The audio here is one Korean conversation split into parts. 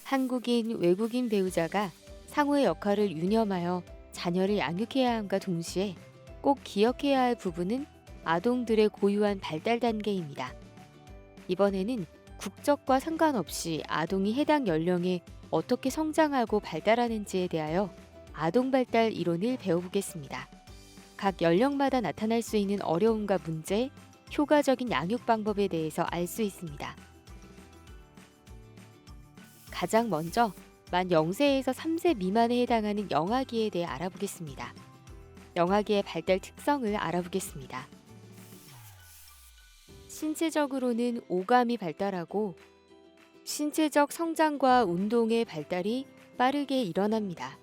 한국인, 외국인 배우자가 상호의 역할을 유념하여 자녀를 양육해야 함과 동시에 꼭 기억해야 할 부분은 아동들의 고유한 발달 단계입니다. 이번에는 국적과 상관없이 아동이 해당 연령에 어떻게 성장하고 발달하는지에 대하여 아동 발달 이론을 배워보겠습니다. 각 연령마다 나타날 수 있는 어려움과 문제, 효과적인 양육 방법에 대해서 알 수 있습니다. 가장 먼저 만 0세에서 3세 미만에 해당하는 영아기에 대해 알아보겠습니다. 영아기의 발달 특성을 알아보겠습니다. 신체적으로는 오감이 발달하고 신체적 성장과 운동의 발달이 빠르게 일어납니다.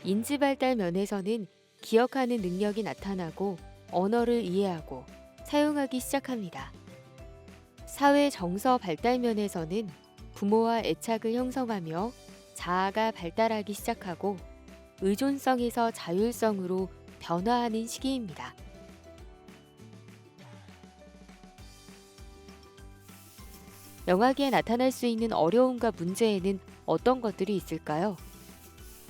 인지 발달 면에서는 기억하는 능력이 나타나고 언어를 이해하고 사용하기 시작합니다. 사회 정서 발달 면에서는 부모와 애착을 형성하며 자아가 발달하기 시작하고 의존성에서 자율성으로 변화하는 시기입니다. 영아기에 나타날 수 있는 어려움과 문제에는 어떤 것들이 있을까요?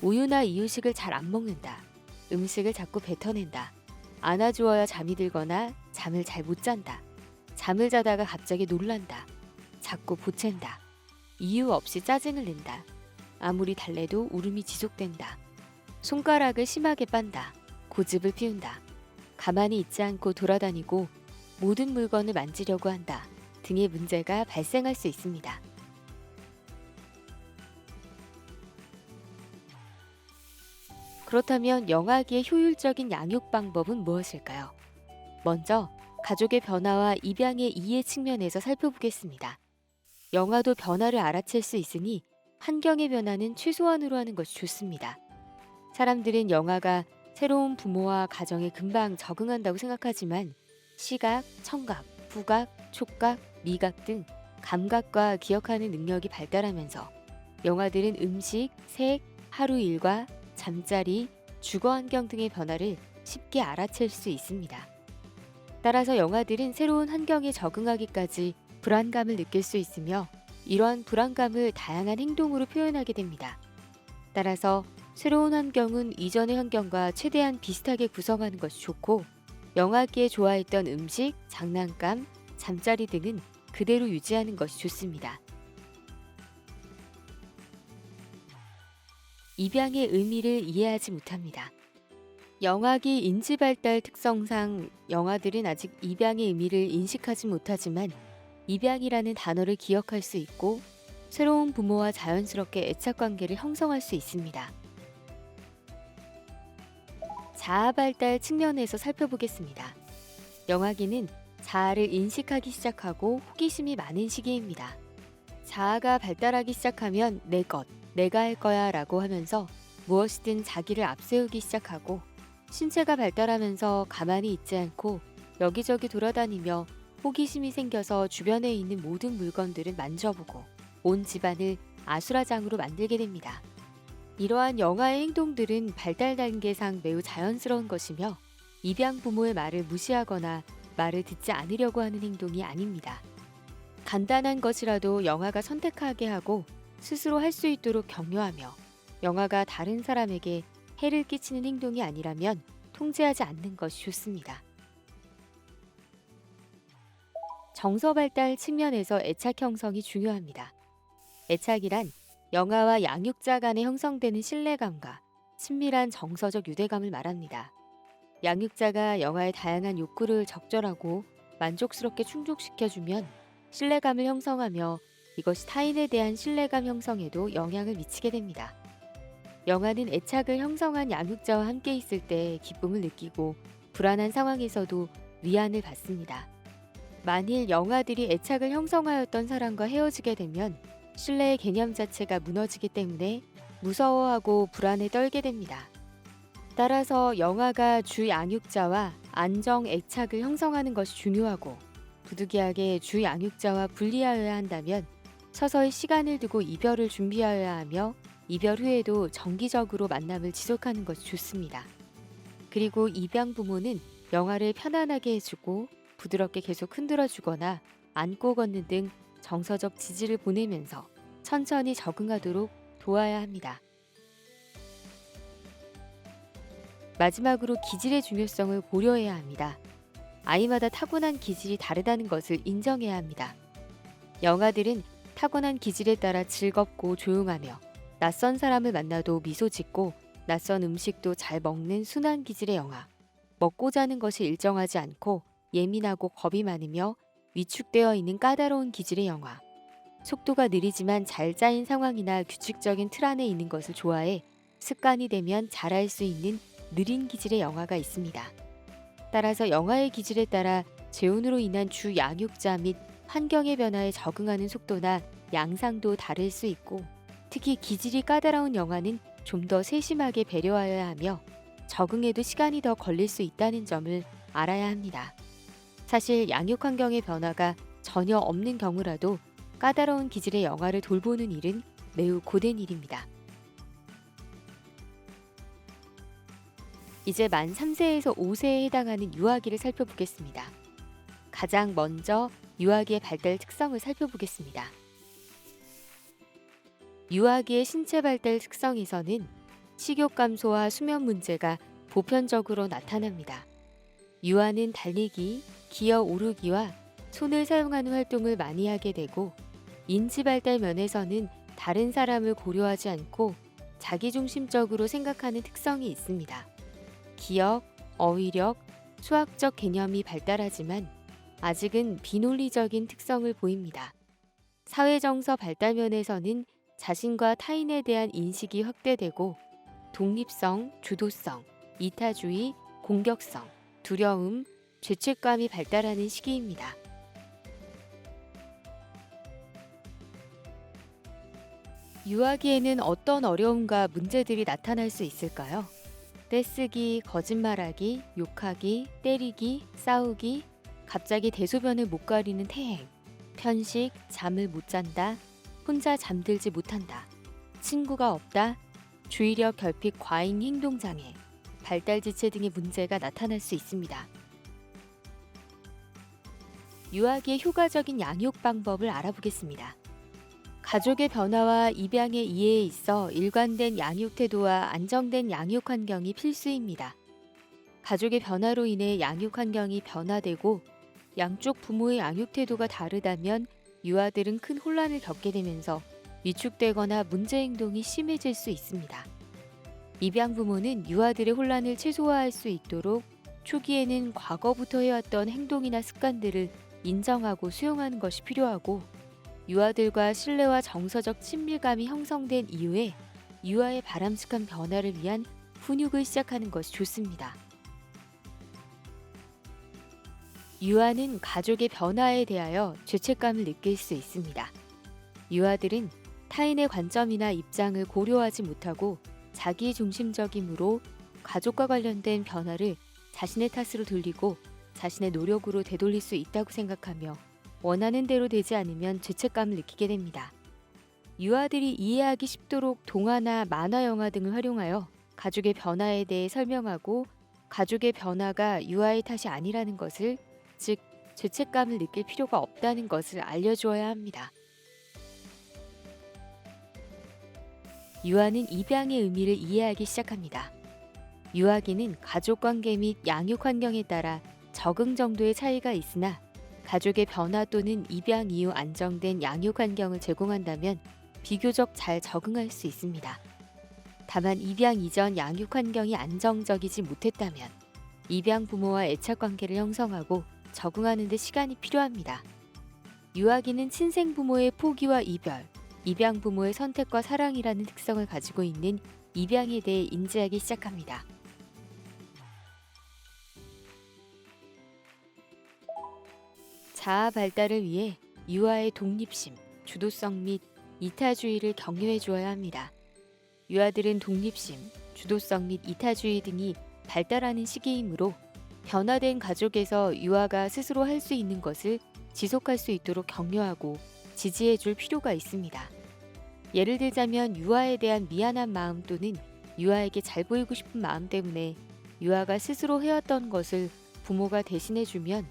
우유나 이유식을 잘 안 먹는다. 음식을 자꾸 뱉어낸다. 안아주어야 잠이 들거나 잠을 잘 못 잔다. 잠을 자다가 갑자기 놀란다. 자꾸 보챈다. 이유 없이 짜증을 낸다. 아무리 달래도 울음이 지속된다. 손가락을 심하게 빤다. 고집을 피운다. 가만히 있지 않고 돌아다니고 모든 물건을 만지려고 한다. 등의 문제가 발생할 수 있습니다. 그렇다면 영아기의 효율적인 양육 방법은 무엇일까요? 먼저 가족의 변화와 입양의 이해 측면에서 살펴보겠습니다. 영아도 변화를 알아챌 수 있으니 환경의 변화는 최소한으로 하는 것이 좋습니다. 사람들은 영아가 새로운 부모와 가정에 금방 적응한다고 생각하지만 시각, 청각, 후각, 촉각, 미각 등 감각과 기억하는 능력이 발달하면서 영아들은 음식, 색, 하루 일과, 잠자리, 주거 환경 등의 변화를 쉽게 알아챌 수 있습니다. 따라서 영아들은 새로운 환경에 적응하기까지 불안감을 느낄 수 있으며 이러한 불안감을 다양한 행동으로 표현하게 됩니다. 따라서 새로운 환경은 이전의 환경과 최대한 비슷하게 구성하는 것이 좋고 영아기에 좋아했던 음식, 장난감, 잠자리 등은 그대로 유지하는 것이 좋습니다. 입양의 의미를 이해하지 못합니다. 영아기 인지발달 특성상 영아들은 아직 입양의 의미를 인식하지 못하지만 입양이라는 단어를 기억할 수 있고 새로운 부모와 자연스럽게 애착관계를 형성할 수 있습니다. 자아발달 측면에서 살펴보겠습니다. 영아기는 자아를 인식하기 시작하고 호기심이 많은 시기입니다. 자아가 발달하기 시작하면 내 것, 내가 할 거야 라고 하면서 무엇이든 자기를 앞세우기 시작하고 신체가 발달하면서 가만히 있지 않고 여기저기 돌아다니며 호기심이 생겨서 주변에 있는 모든 물건들을 만져보고 온 집안을 아수라장으로 만들게 됩니다. 이러한 영아의 행동들은 발달 단계상 매우 자연스러운 것이며 입양 부모의 말을 무시하거나 말을 듣지 않으려고 하는 행동이 아닙니다. 간단한 것이라도 영아가 선택하게 하고 스스로 할 수 있도록 격려하며 영아가 다른 사람에게 해를 끼치는 행동이 아니라면 통제하지 않는 것이 좋습니다. 정서 발달 측면에서 애착 형성이 중요합니다. 애착이란 영아와 양육자 간에 형성되는 신뢰감과 친밀한 정서적 유대감을 말합니다. 양육자가 영아의 다양한 욕구를 적절하고 만족스럽게 충족시켜주면 신뢰감을 형성하며 이것이 타인에 대한 신뢰감 형성에도 영향을 미치게 됩니다. 영아는 애착을 형성한 양육자와 함께 있을 때 기쁨을 느끼고 불안한 상황에서도 위안을 받습니다. 만일 영아들이 애착을 형성하였던 사람과 헤어지게 되면 신뢰의 개념 자체가 무너지기 때문에 무서워하고 불안에 떨게 됩니다. 따라서 영아가 주 양육자와 안정 애착을 형성하는 것이 중요하고 부득이하게 주 양육자와 분리하여야 한다면 서서히 시간을 두고 이별을 준비하여야 하며 이별 후에도 정기적으로 만남을 지속하는 것이 좋습니다. 그리고 입양 부모는 영아를 편안하게 해주고 부드럽게 계속 흔들어주거나 안고 걷는 등 정서적 지지를 보내면서 천천히 적응하도록 도와야 합니다. 마지막으로 기질의 중요성을 고려해야 합니다. 아이마다 타고난 기질이 다르다는 것을 인정해야 합니다. 영아들은 타고난 기질에 따라 즐겁고 조용하며 낯선 사람을 만나도 미소 짓고 낯선 음식도 잘 먹는 순한 기질의 영아. 먹고 자는 것이 일정하지 않고 예민하고 겁이 많으며 위축되어 있는 까다로운 기질의 영아. 속도가 느리지만 잘 짜인 상황이나 규칙적인 틀 안에 있는 것을 좋아해 습관이 되면 잘할 수 있는 느린 기질의 영아가 있습니다. 따라서 영아의 기질에 따라 재혼으로 인한 주 양육자 및 환경의 변화에 적응하는 속도나 양상도 다를 수 있고, 특히 기질이 까다로운 영아는 좀 더 세심하게 배려하여야 하며 적응에도 시간이 더 걸릴 수 있다는 점을 알아야 합니다. 사실 양육 환경의 변화가 전혀 없는 경우라도 까다로운 기질의 영아를 돌보는 일은 매우 고된 일입니다. 이제 만 3세에서 5세에 해당하는 유아기를 살펴보겠습니다. 가장 먼저 유아기의 발달 특성을 살펴보겠습니다. 유아기의 신체 발달 특성에서는 식욕 감소와 수면 문제가 보편적으로 나타납니다. 유아는 달리기, 기어 오르기와 손을 사용하는 활동을 많이 하게 되고, 인지 발달 면에서는 다른 사람을 고려하지 않고 자기중심적으로 생각하는 특성이 있습니다. 기억, 어휘력, 수학적 개념이 발달하지만 아직은 비논리적인 특성을 보입니다. 사회정서 발달 면에서는 자신과 타인에 대한 인식이 확대되고 독립성, 주도성, 이타주의, 공격성, 두려움, 죄책감이 발달하는 시기입니다. 유아기에는 어떤 어려움과 문제들이 나타날 수 있을까요? 떼쓰기, 거짓말하기, 욕하기, 때리기, 싸우기, 갑자기 대소변을 못 가리는 태행, 편식, 잠을 못 잔다, 혼자 잠들지 못한다, 친구가 없다, 주의력 결핍 과잉 행동장애, 발달지체 등의 문제가 나타날 수 있습니다. 유아기의 효과적인 양육 방법을 알아보겠습니다. 가족의 변화와 입양의 이해에 있어 일관된 양육 태도와 안정된 양육 환경이 필수입니다. 가족의 변화로 인해 양육 환경이 변화되고 양쪽 부모의 양육 태도가 다르다면 유아들은 큰 혼란을 겪게 되면서 위축되거나 문제 행동이 심해질 수 있습니다. 입양 부모는 유아들의 혼란을 최소화할 수 있도록 초기에는 과거부터 해왔던 행동이나 습관들을 인정하고 수용하는 것이 필요하고, 유아들과 신뢰와 정서적 친밀감이 형성된 이후에 유아의 바람직한 변화를 위한 훈육을 시작하는 것이 좋습니다. 유아는 가족의 변화에 대하여 죄책감을 느낄 수 있습니다. 유아들은 타인의 관점이나 입장을 고려하지 못하고 자기중심적이므로 가족과 관련된 변화를 자신의 탓으로 돌리고 자신의 노력으로 되돌릴 수 있다고 생각하며 원하는 대로 되지 않으면 죄책감을 느끼게 됩니다. 유아들이 이해하기 쉽도록 동화나 만화 영화 등을 활용하여 가족의 변화에 대해 설명하고, 가족의 변화가 유아의 탓이 아니라는 것을, 즉 죄책감을 느낄 필요가 없다는 것을 알려주어야 합니다. 유아는 입양의 의미를 이해하기 시작합니다. 유아기는 가족관계 및 양육 환경에 따라 적응 정도의 차이가 있으나 가족의 변화 또는 입양 이후 안정된 양육 환경을 제공한다면 비교적 잘 적응할 수 있습니다. 다만 입양 이전 양육 환경이 안정적이지 못했다면 입양 부모와 애착 관계를 형성하고 적응하는 데 시간이 필요합니다. 유아기는 친생 부모의 포기와 이별, 입양 부모의 선택과 사랑이라는 특성을 가지고 있는 입양에 대해 인지하기 시작합니다. 자아 발달을 위해 유아의 독립심, 주도성 및 이타주의를 격려해 주어야 합니다. 유아들은 독립심, 주도성 및 이타주의 등이 발달하는 시기이므로 변화된 가족에서 유아가 스스로 할 수 있는 것을 지속할 수 있도록 격려하고 지지해 줄 필요가 있습니다. 예를 들자면 유아에 대한 미안한 마음 또는 유아에게 잘 보이고 싶은 마음 때문에 유아가 스스로 해왔던 것을 부모가 대신해 주면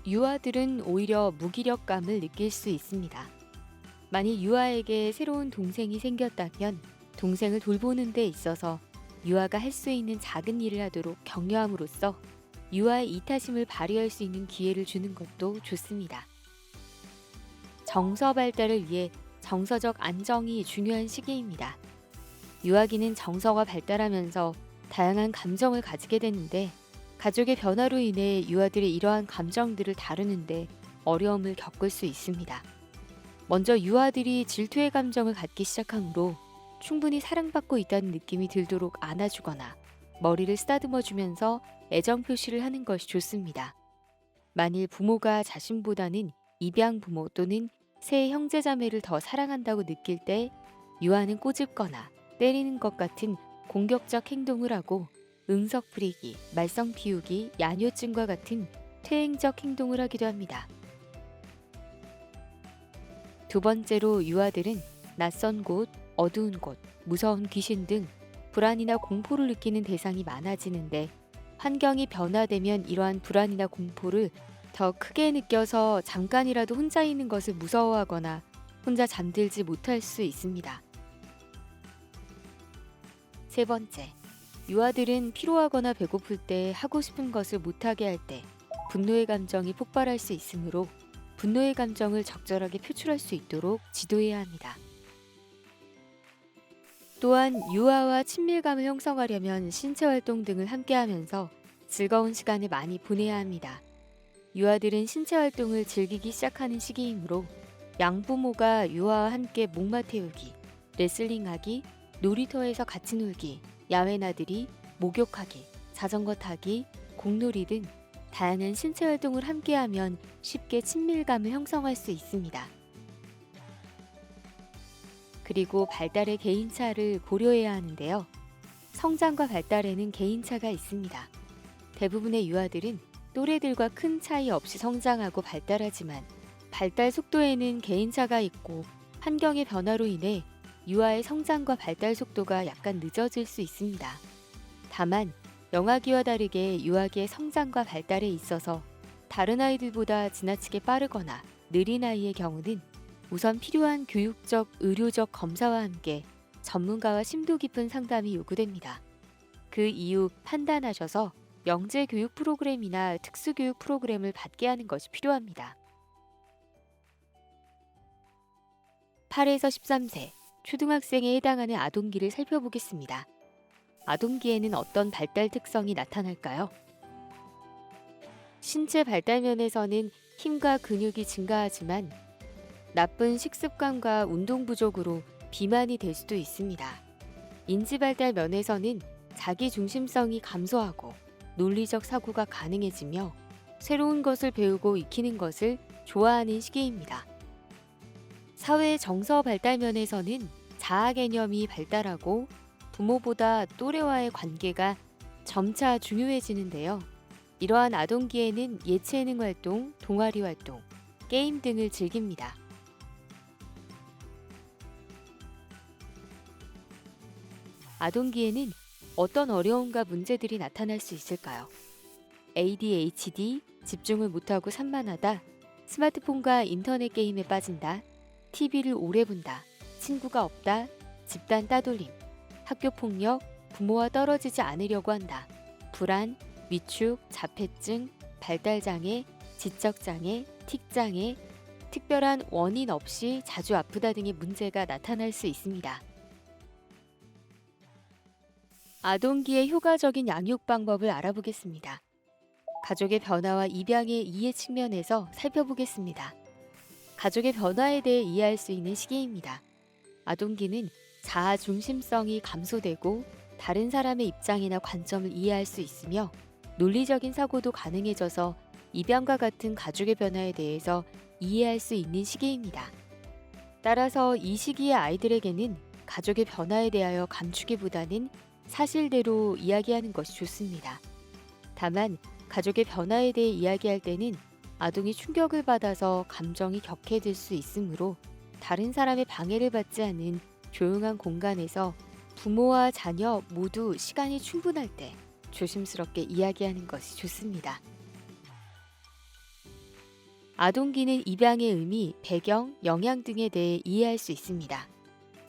유아들은 오히려 무기력감을 느낄 수 있습니다. 만일 유아에게 새로운 동생이 생겼다면 동생을 돌보는 데 있어서 유아가 할 수 있는 작은 일을 하도록 격려함으로써 유아의 이타심을 발휘할 수 있는 기회를 주는 것도 좋습니다. 정서 발달을 위해 정서적 안정이 중요한 시기입니다. 유아기는 정서가 발달하면서 다양한 감정을 가지게 되는데 가족의 변화로 인해 유아들이 이러한 감정들을 다루는데 어려움을 겪을 수 있습니다. 먼저 유아들이 질투의 감정을 갖기 시작하므로 충분히 사랑받고 있다는 느낌이 들도록 안아주거나 머리를 쓰다듬어 주면서 애정 표시를 하는 것이 좋습니다. 만일 부모가 자신보다는 입양 부모 또는 새 형제자매를 더 사랑한다고 느낄 때 유아는 꼬집거나 때리는 것 같은 공격적 행동을 하고 응석 부리기, 말썽 피우기, 야뇨증과 같은 퇴행적 행동을 하기도 합니다. 두 번째로 유아들은 낯선 곳, 어두운 곳, 무서운 귀신 등 불안이나 공포를 느끼는 대상이 많아지는데 환경이 변화되면 이러한 불안이나 공포를 더 크게 느껴서 잠깐이라도 혼자 있는 것을 무서워하거나 혼자 잠들지 못할 수 있습니다. 세 번째, 유아들은 피로하거나 배고플 때 하고 싶은 것을 못하게 할 때 분노의 감정이 폭발할 수 있으므로 분노의 감정을 적절하게 표출할 수 있도록 지도해야 합니다. 또한 유아와 친밀감을 형성하려면 신체 활동 등을 함께 하면서 즐거운 시간을 많이 보내야 합니다. 유아들은 신체 활동을 즐기기 시작하는 시기이므로 양부모가 유아와 함께 목마 태우기, 레슬링하기, 놀이터에서 같이 놀기, 야외 나들이, 목욕하기, 자전거 타기, 공놀이 등 다양한 신체 활동을 함께하면 쉽게 친밀감을 형성할 수 있습니다. 그리고 발달의 개인차를 고려해야 하는데요. 성장과 발달에는 개인차가 있습니다. 대부분의 유아들은 또래들과 큰 차이 없이 성장하고 발달하지만 발달 속도에는 개인차가 있고 환경의 변화로 인해 유아의 성장과 발달 속도가 약간 늦어질 수 있습니다. 다만 영아기와 다르게 유아기의 성장과 발달에 있어서 다른 아이들보다 지나치게 빠르거나 느린 아이의 경우는 우선 필요한 교육적, 의료적 검사와 함께 전문가와 심도 깊은 상담이 요구됩니다. 그 이후 판단하셔서 영재 교육 프로그램이나 특수교육 프로그램을 받게 하는 것이 필요합니다. 8에서 13세, 초등학생에 해당하는 아동기를 살펴보겠습니다. 아동기에는 어떤 발달 특성이 나타날까요? 신체 발달 면에서는 힘과 근육이 증가하지만 나쁜 식습관과 운동 부족으로 비만이 될 수도 있습니다. 인지 발달 면에서는 자기 중심성이 감소하고 논리적 사고가 가능해지며 새로운 것을 배우고 익히는 것을 좋아하는 시기입니다. 사회 정서 발달 면에서는 자아 개념이 발달하고 부모보다 또래와의 관계가 점차 중요해지는데요. 이러한 아동기에는 예체능 활동, 동아리 활동, 게임 등을 즐깁니다. 아동기에는 어떤 어려움과 문제들이 나타날 수 있을까요? ADHD, 집중을 못하고 산만하다, 스마트폰과 인터넷 게임에 빠진다, TV를 오래 본다, 친구가 없다, 집단 따돌림, 학교 폭력, 부모와 떨어지지 않으려고 한다, 불안, 위축, 자폐증, 발달장애, 지적장애, 틱장애, 특별한 원인 없이 자주 아프다 등의 문제가 나타날 수 있습니다. 아동기의 효과적인 양육 방법을 알아보겠습니다. 가족의 변화와 입양의 이해 측면에서 살펴보겠습니다. 가족의 변화에 대해 이해할 수 있는 시기입니다. 아동기는 자아 중심성이 감소되고 다른 사람의 입장이나 관점을 이해할 수 있으며 논리적인 사고도 가능해져서 입양과 같은 가족의 변화에 대해서 이해할 수 있는 시기입니다. 따라서 이 시기의 아이들에게는 가족의 변화에 대하여 감추기보다는 사실대로 이야기하는 것이 좋습니다. 다만 가족의 변화에 대해 이야기할 때는 아동이 충격을 받아서 감정이 격해질 수 있으므로 다른 사람의 방해를 받지 않은 조용한 공간에서 부모와 자녀 모두 시간이 충분할 때 조심스럽게 이야기하는 것이 좋습니다. 아동기는 입양의 의미, 배경, 영향 등에 대해 이해할 수 있습니다.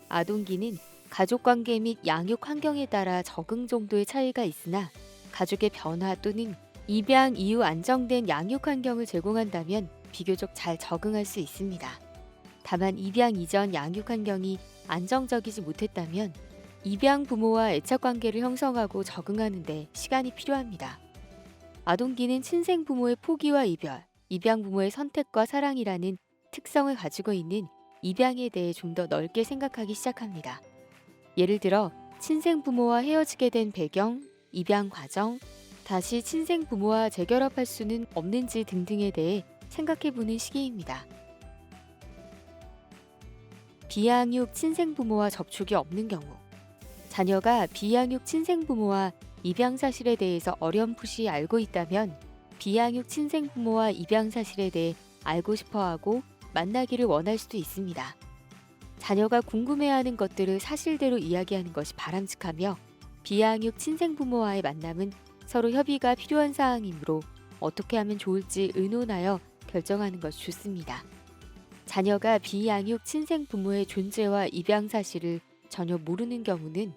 아동기는 가족관계 및 양육 환경에 따라 적응 정도의 차이가 있으나 가족의 변화 또는 입양 이후 안정된 양육 환경을 제공한다면 비교적 잘 적응할 수 있습니다. 다만 입양 이전 양육 환경이 안정적이지 못했다면 입양 부모와 애착 관계를 형성하고 적응하는 데 시간이 필요합니다. 아동기는 친생 부모의 포기와 이별, 입양 부모의 선택과 사랑이라는 특성을 가지고 있는 입양에 대해 좀 더 넓게 생각하기 시작합니다. 예를 들어 친생 부모와 헤어지게 된 배경, 입양 과정, 다시 친생 부모와 재결합할 수는 없는지 등등에 대해 생각해보는 시기입니다. 비양육 친생 부모와 접촉이 없는 경우, 자녀가 비양육 친생 부모와 입양 사실에 대해서 어렴풋이 알고 있다면 비양육 친생 부모와 입양 사실에 대해 알고 싶어하고 만나기를 원할 수도 있습니다. 자녀가 궁금해하는 것들을 사실대로 이야기하는 것이 바람직하며 비양육 친생 부모와의 만남은 서로 협의가 필요한 사항이므로 어떻게 하면 좋을지 의논하여 결정하는 것이 좋습니다. 자녀가 비양육 친생 부모의 존재와 입양 사실을 전혀 모르는 경우는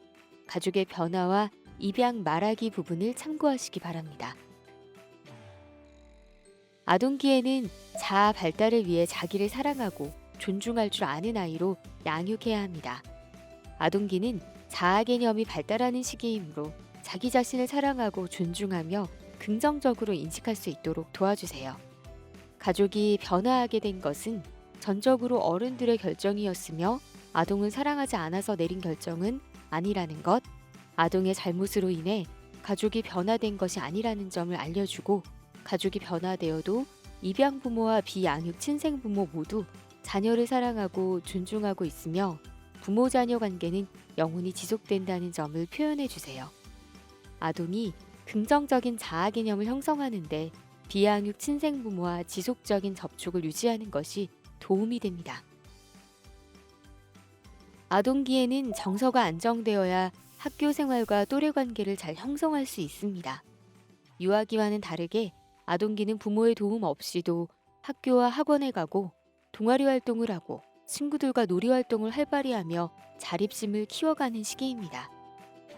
가족의 변화와 입양 말하기 부분을 참고하시기 바랍니다. 아동기에는 자아 발달을 위해 자기를 사랑하고 존중할 줄 아는 아이로 양육해야 합니다. 아동기는 자아 개념이 발달하는 시기이므로 자기 자신을 사랑하고 존중하며 긍정적으로 인식할 수 있도록 도와주세요. 가족이 변화하게 된 것은 전적으로 어른들의 결정이었으며 아동을 사랑하지 않아서 내린 결정은 아니라는 것, 아동의 잘못으로 인해 가족이 변화된 것이 아니라는 점을 알려주고 가족이 변화되어도 입양 부모와 비양육 친생 부모 모두 자녀를 사랑하고 존중하고 있으며 부모 자녀 관계는 영원히 지속된다는 점을 표현해 주세요. 아동이 긍정적인 자아 개념을 형성하는데 비양육 친생 부모와 지속적인 접촉을 유지하는 것이 도움이 됩니다. 아동기에는 정서가 안정되어야 학교 생활과 또래 관계를 잘 형성할 수 있습니다. 유아기와는 다르게 아동기는 부모의 도움 없이도 학교와 학원에 가고 동아리 활동을 하고 친구들과 놀이 활동을 활발히 하며 자립심을 키워가는 시기입니다.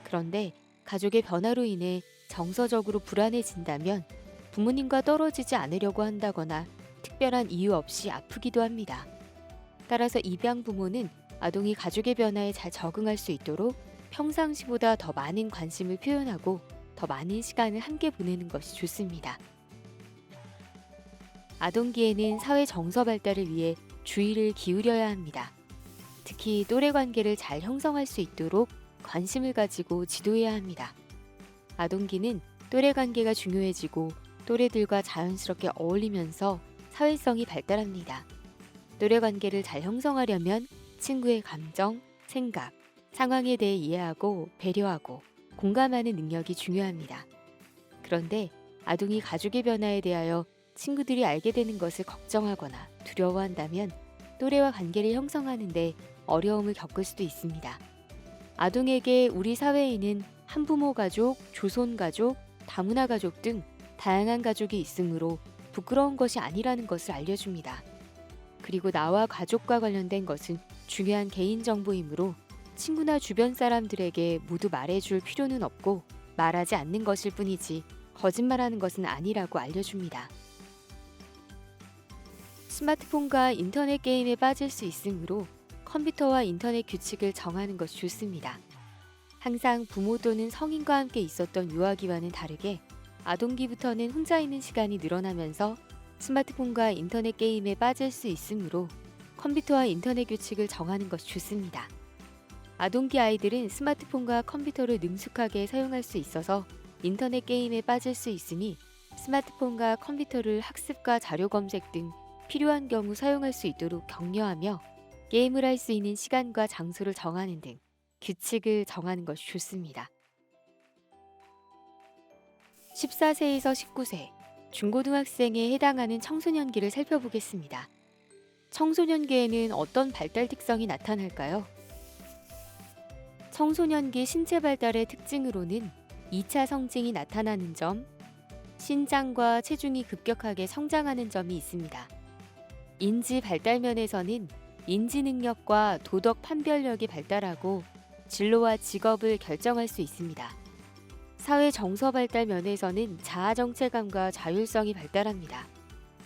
그런데 가족의 변화로 인해 정서적으로 불안해진다면 부모님과 떨어지지 않으려고 한다거나 특별한 이유 없이 아프기도 합니다. 따라서 입양 부모는 아동이 가족의 변화에 잘 적응할 수 있도록 평상시보다 더 많은 관심을 표현하고 더 많은 시간을 함께 보내는 것이 좋습니다. 아동기에는 사회 정서 발달을 위해 주의를 기울여야 합니다. 특히 또래 관계를 잘 형성할 수 있도록 관심을 가지고 지도해야 합니다. 아동기는 또래 관계가 중요해지고 또래들과 자연스럽게 어울리면서 사회성이 발달합니다. 또래 관계를 잘 형성하려면 친구의 감정, 생각, 상황에 대해 이해하고 배려하고 공감하는 능력이 중요합니다. 그런데 아동이 가족의 변화에 대하여 친구들이 알게 되는 것을 걱정하거나 두려워한다면 또래와 관계를 형성하는데 어려움을 겪을 수도 있습니다. 아동에게 우리 사회에는 한부모 가족, 조손 가족, 다문화 가족 등 다양한 가족이 있으므로 부끄러운 것이 아니라는 것을 알려줍니다. 그리고 나와 가족과 관련된 것은 중요한 개인정보이므로 친구나 주변 사람들에게 모두 말해줄 필요는 없고 말하지 않는 것일 뿐이지 거짓말하는 것은 아니라고 알려줍니다. 스마트폰과 인터넷 게임에 빠질 수 있으므로 컴퓨터와 인터넷 규칙을 정하는 것이 좋습니다. 항상 부모 또는 성인과 함께 있었던 유아기와는 다르게 아동기부터는 혼자 있는 시간이 늘어나면서 스마트폰과 인터넷 게임에 빠질 수 있으므로 컴퓨터와 인터넷 규칙을 정하는 것이 좋습니다. 아동기 아이들은 스마트폰과 컴퓨터를 능숙하게 사용할 수 있어서 인터넷 게임에 빠질 수 있으니 스마트폰과 컴퓨터를 학습과 자료 검색 등 필요한 경우 사용할 수 있도록 격려하며 게임을 할 수 있는 시간과 장소를 정하는 등 규칙을 정하는 것이 좋습니다. 14세에서 19세, 중고등학생에 해당하는 청소년기를 살펴보겠습니다. 청소년기에는 어떤 발달 특성이 나타날까요? 청소년기 신체 발달의 특징으로는 2차 성징이 나타나는 점, 신장과 체중이 급격하게 성장하는 점이 있습니다. 인지 발달 면에서는 인지 능력과 도덕 판별력이 발달하고 진로와 직업을 결정할 수 있습니다. 사회 정서 발달 면에서는 자아 정체감과 자율성이 발달합니다.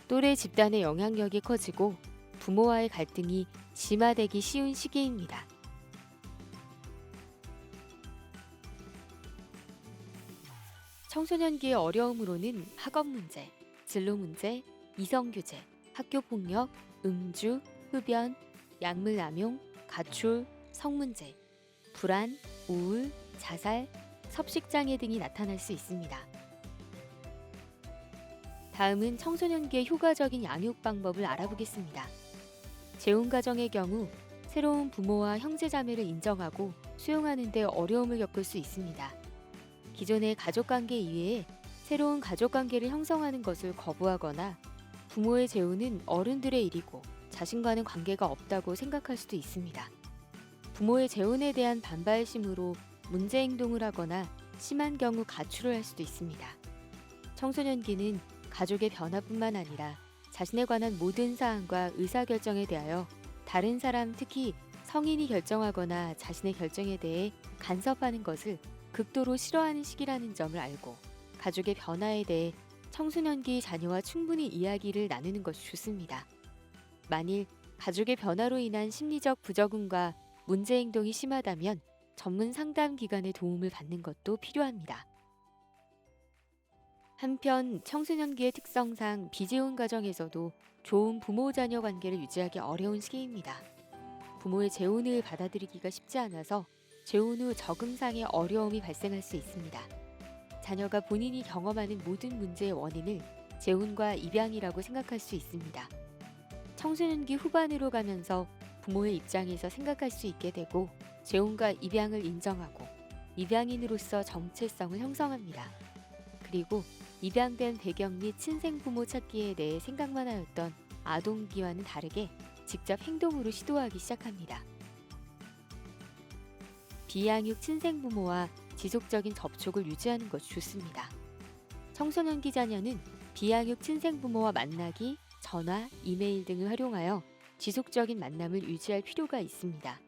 또래 집단의 영향력이 커지고 부모와의 갈등이 심화되기 쉬운 시기입니다. 청소년기의 어려움으로는 학업 문제, 진로 문제, 이성 규제, 학교 폭력, 음주, 흡연, 약물 남용, 가출, 성문제, 불안, 우울, 자살, 섭식장애 등이 나타날 수 있습니다. 다음은 청소년기의 효과적인 양육 방법을 알아보겠습니다. 재혼 가정의 경우 새로운 부모와 형제자매를 인정하고 수용하는 데 어려움을 겪을 수 있습니다. 기존의 가족관계 이외에 새로운 가족관계를 형성하는 것을 거부하거나 부모의 재혼은 어른들의 일이고 자신과는 관계가 없다고 생각할 수도 있습니다. 부모의 재혼에 대한 반발심으로 문제 행동을 하거나 심한 경우 가출을 할 수도 있습니다. 청소년기는 가족의 변화뿐만 아니라 자신에 관한 모든 사항과 의사결정에 대하여 다른 사람, 특히 성인이 결정하거나 자신의 결정에 대해 간섭하는 것을 극도로 싫어하는 시기라는 점을 알고 가족의 변화에 대해 청소년기 자녀와 충분히 이야기를 나누는 것이 좋습니다. 만일 가족의 변화로 인한 심리적 부적응과 문제 행동이 심하다면 전문 상담 기관의 도움을 받는 것도 필요합니다. 한편 청소년기의 특성상 비재혼 가정에서도 좋은 부모-자녀 관계를 유지하기 어려운 시기입니다. 부모의 재혼을 받아들이기가 쉽지 않아서 재혼 후 적응상의 어려움이 발생할 수 있습니다. 자녀가 본인이 경험하는 모든 문제의 원인을 재혼과 입양이라고 생각할 수 있습니다. 청소년기 후반으로 가면서 부모의 입장에서 생각할 수 있게 되고 재혼과 입양을 인정하고 입양인으로서 정체성을 형성합니다. 그리고 입양된 배경 및 친생부모 찾기에 대해 생각만 하였던 아동기와는 다르게 직접 행동으로 시도하기 시작합니다. 비양육 친생부모와 지속적인 접촉을 유지하는 것이 좋습니다. 청소년기 자녀는 비양육 친생부모와 만나기, 전화, 이메일 등을 활용하여 지속적인 만남을 유지할 필요가 있습니다.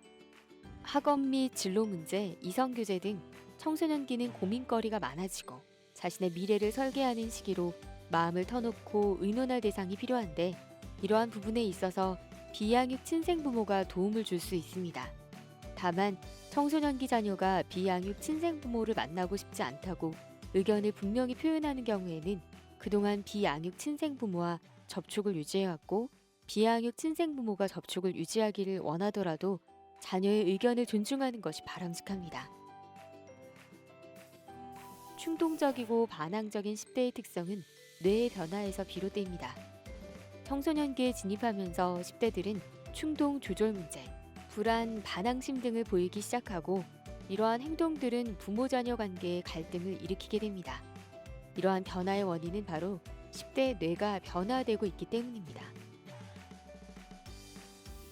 학업 및 진로 문제, 이성 교제 등 청소년기는 고민거리가 많아지고 자신의 미래를 설계하는 시기로 마음을 터놓고 의논할 대상이 필요한데 이러한 부분에 있어서 비양육 친생부모가 도움을 줄 수 있습니다. 다만 청소년기 자녀가 비양육 친생부모를 만나고 싶지 않다고 의견을 분명히 표현하는 경우에는 그동안 비양육 친생부모와 접촉을 유지해왔고 비양육 친생부모가 접촉을 유지하기를 원하더라도 자녀의 의견을 존중하는 것이 바람직합니다. 충동적이고 반항적인 10대의 특성은 뇌의 변화에서 비롯됩니다. 청소년기에 진입하면서 10대들은 충동 조절 문제, 불안, 반항심 등을 보이기 시작하고 이러한 행동들은 부모-자녀 관계의 갈등을 일으키게 됩니다. 이러한 변화의 원인은 바로 10대 뇌가 변화되고 있기 때문입니다.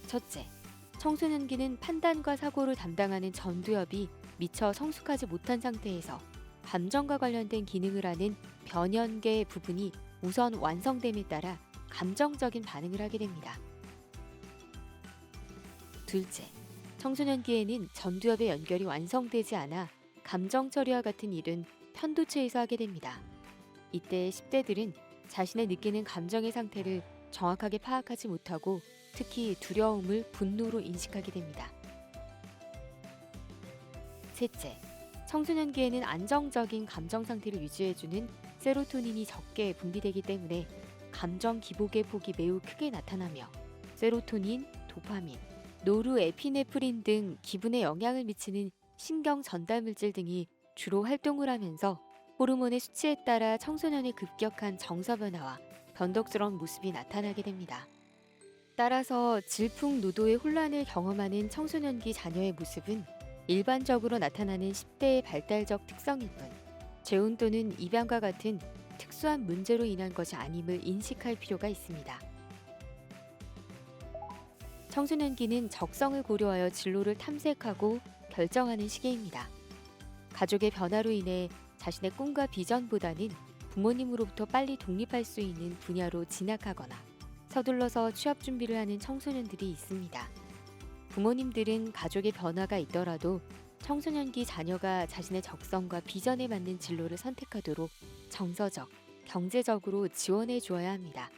첫째, 청소년기는 판단과 사고를 담당하는 전두엽이 미처 성숙하지 못한 상태에서 감정과 관련된 기능을 하는 변연계 부분이 우선 완성됨에 따라 감정적인 반응을 하게 됩니다. 둘째, 청소년기에는 전두엽의 연결이 완성되지 않아 감정 처리와 같은 일은 편도체에서 하게 됩니다. 이때 10대들은 자신의 느끼는 감정의 상태를 정확하게 파악하지 못하고 특히 두려움을 분노로 인식하게 됩니다. 셋째, 청소년기에는 안정적인 감정 상태를 유지해주는 세로토닌이 적게 분비되기 때문에 감정 기복의 폭이 매우 크게 나타나며 세로토닌, 도파민, 노르에피네프린 등 기분에 영향을 미치는 신경 전달 물질 등이 주로 활동을 하면서 호르몬의 수치에 따라 청소년의 급격한 정서 변화와 변덕스러운 모습이 나타나게 됩니다. 따라서 질풍노도의 혼란을 경험하는 청소년기 자녀의 모습은 일반적으로 나타나는 10대의 발달적 특성일 뿐 재혼 또는 입양과 같은 특수한 문제로 인한 것이 아님을 인식할 필요가 있습니다. 청소년기는 적성을 고려하여 진로를 탐색하고 결정하는 시기입니다. 가족의 변화로 인해 자신의 꿈과 비전보다는 부모님으로부터 빨리 독립할 수 있는 분야로 진학하거나 서둘러서 취업 준비를 하는 청소년들이 있습니다. 부모님들은 가족의 변화가 있더라도 청소년기 자녀가 자신의 적성과 비전에 맞는 진로를 선택하도록 정서적, 경제적으로 지원해 주어야 합니다.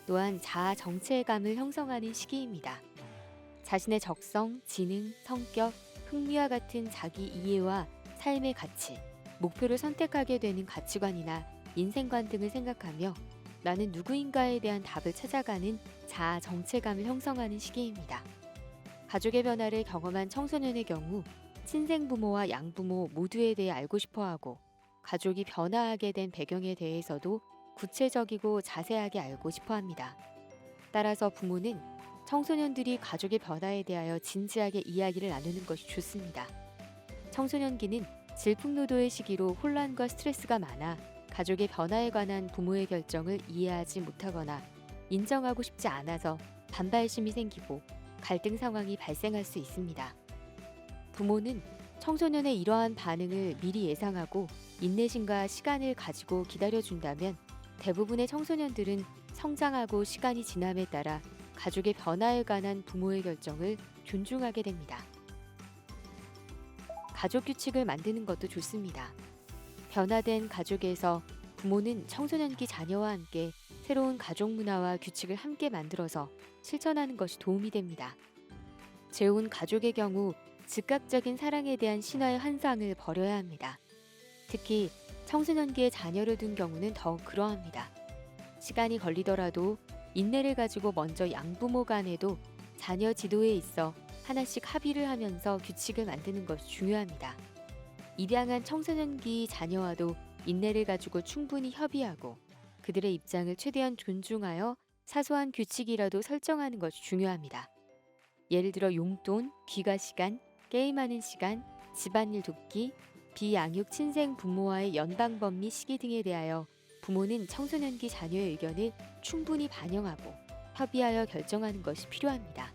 또한 자아 정체감을 형성하는 시기입니다. 자신의 적성, 지능, 성격, 흥미와 같은 자기 이해와 삶의 가치, 목표를 선택하게 되는 가치관이나 인생관 등을 생각하며 나는 누구인가에 대한 답을 찾아가는 자아 정체감을 형성하는 시기입니다. 가족의 변화를 경험한 청소년의 경우 친생 부모와 양부모 모두에 대해 알고 싶어하고 가족이 변화하게 된 배경에 대해서도 구체적이고 자세하게 알고 싶어합니다. 따라서 부모는 청소년들이 가족의 변화에 대하여 진지하게 이야기를 나누는 것이 좋습니다. 청소년기는 질풍노도의 시기로 혼란과 스트레스가 많아 가족의 변화에 관한 부모의 결정을 이해하지 못하거나 인정하고 싶지 않아서 반발심이 생기고 갈등 상황이 발생할 수 있습니다. 부모는 청소년의 이러한 반응을 미리 예상하고 인내심과 시간을 가지고 기다려준다면 대부분의 청소년들은 성장하고 시간이 지남에 따라 가족의 변화에 관한 부모의 결정을 존중하게 됩니다. 가족 규칙을 만드는 것도 좋습니다. 변화된 가족에서 부모는 청소년기 자녀와 함께 새로운 가족 문화와 규칙을 함께 만들어서 실천하는 것이 도움이 됩니다. 재혼 가족의 경우 즉각적인 사랑에 대한 신화의 환상을 버려야 합니다. 특히 청소년기에 자녀를 둔 경우는 더욱 그러합니다. 시간이 걸리더라도 인내를 가지고 먼저 양부모 간에도 자녀 지도에 있어 하나씩 합의를 하면서 규칙을 만드는 것이 중요합니다. 입양한 청소년기 자녀와도 인내를 가지고 충분히 협의하고 그들의 입장을 최대한 존중하여 사소한 규칙이라도 설정하는 것이 중요합니다. 예를 들어 용돈, 귀가 시간, 게임하는 시간, 집안일 돕기, 비양육 친생 부모와의 연방법 및 시기 등에 대하여 부모는 청소년기 자녀의 의견을 충분히 반영하고 협의하여 결정하는 것이 필요합니다.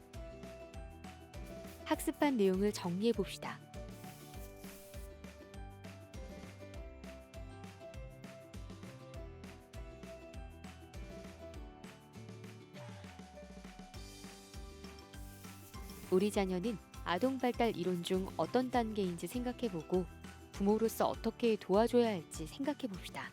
학습한 내용을 정리해 봅시다. 우리 자녀는 아동 발달 이론 중 어떤 단계인지 생각해 보고 부모로서 어떻게 도와줘야 할지 생각해 봅시다.